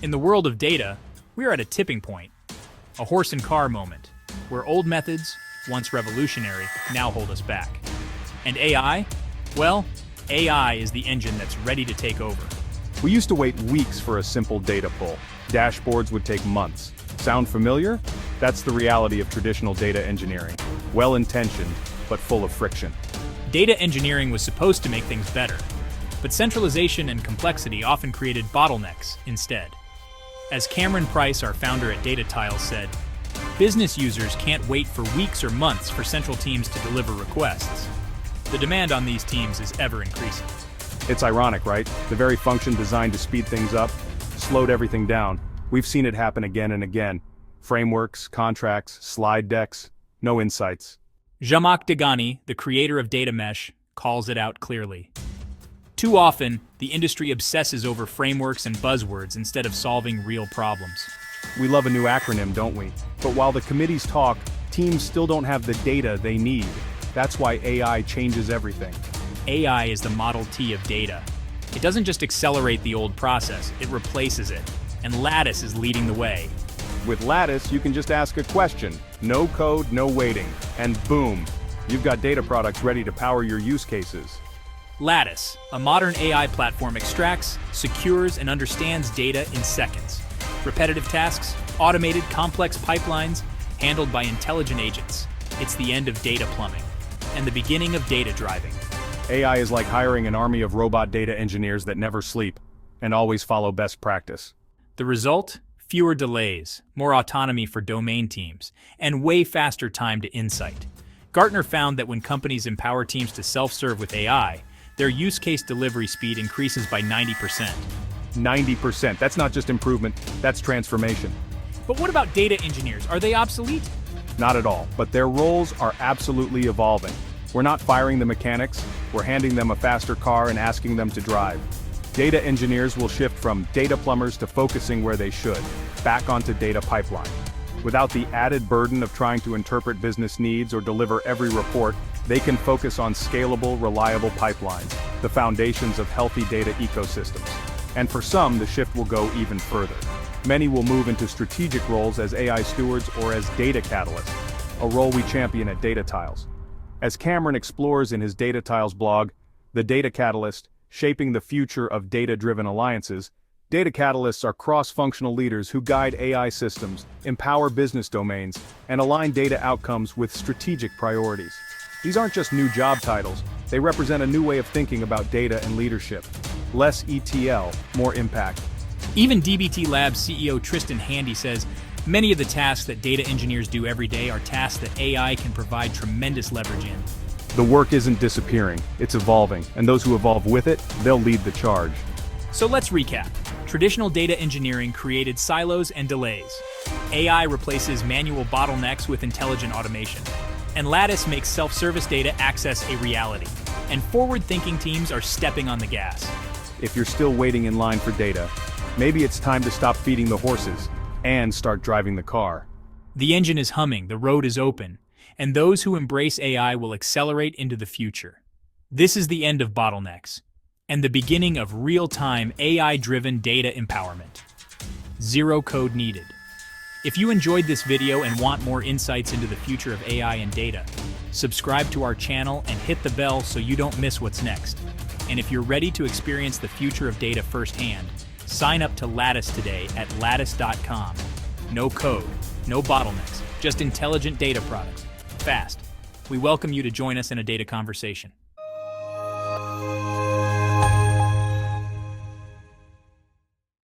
In the world of data, we are at a tipping point, a horse and car moment, where old methods, once revolutionary, now hold us back. And AI? Well, AI is the engine that's ready to take over. We used to wait weeks for a simple data pull. Dashboards would take months. Sound familiar? That's the reality of traditional data engineering. Well-intentioned, but full of friction. Data engineering was supposed to make things better, but centralization and complexity often created bottlenecks instead. As Cameron Price, our founder at Latttice, said, business users can't wait for weeks or months for central teams to deliver requests. The demand on these teams is ever increasing. It's ironic, right? The very function designed to speed things up slowed everything down. We've seen it happen again and again. Frameworks, contracts, slide decks, no insights. Zhamak Dehghani, the creator of Data Mesh, calls it out clearly. Too often, the industry obsesses over frameworks and buzzwords instead of solving real problems. We love a new acronym, don't we? But while the committees talk, teams still don't have the data they need. That's why AI changes everything. AI is the Model T of data. It doesn't just accelerate the old process, it replaces it. And Latttice is leading the way. With Latttice, you can just ask a question. No code, no waiting. And boom, you've got data products ready to power your use cases. Latttice, a modern AI platform, extracts, secures, and understands data in seconds. Repetitive tasks, automated complex pipelines, handled by intelligent agents. It's the end of data plumbing, and the beginning of data driving. AI is like hiring an army of robot data engineers that never sleep, and always follow best practice. The result? Fewer delays, more autonomy for domain teams, and way faster time to insight. Gartner found that when companies empower teams to self-serve with AI, their use case delivery speed increases by 90%. 90%, that's not just improvement, that's transformation. But what about data engineers? Are they obsolete? Not at all, but their roles are absolutely evolving. We're not firing the mechanics, we're handing them a faster car and asking them to drive. Data engineers will shift from data plumbers to focusing where they should, back onto data pipeline. Without the added burden of trying to interpret business needs or deliver every report, they can focus on scalable, reliable pipelines, the foundations of healthy data ecosystems. And for some, the shift will go even further. Many will move into strategic roles as AI stewards or as data catalysts, a role we champion at Latttice. As Cameron explores in his Latttice blog, The Data Catalyst, Shaping the Future of Data-Driven Alliances, data catalysts are cross-functional leaders who guide AI systems, empower business domains, and align data outcomes with strategic priorities. These aren't just new job titles, they represent a new way of thinking about data and leadership. Less ETL, more impact. Even DBT Labs CEO Tristan Handy says, many of the tasks that data engineers do every day are tasks that AI can provide tremendous leverage in. The work isn't disappearing, it's evolving, and those who evolve with it, they'll lead the charge. So let's recap. Traditional data engineering created silos and delays. AI replaces manual bottlenecks with intelligent automation. And Latttice makes self-service data access a reality. And forward-thinking teams are stepping on the gas. If you're still waiting in line for data, maybe it's time to stop feeding the horses and start driving the car. The engine is humming, the road is open, and those who embrace AI will accelerate into the future. This is the end of bottlenecks, and the beginning of real-time AI-driven data empowerment. Zero code needed. If you enjoyed this video and want more insights into the future of AI and data, subscribe to our channel and hit the bell so you don't miss what's next. And if you're ready to experience the future of data firsthand, sign up to Latttice today at lattice.com. No code, no bottlenecks, just intelligent data products. Fast. We welcome you to join us in a data conversation.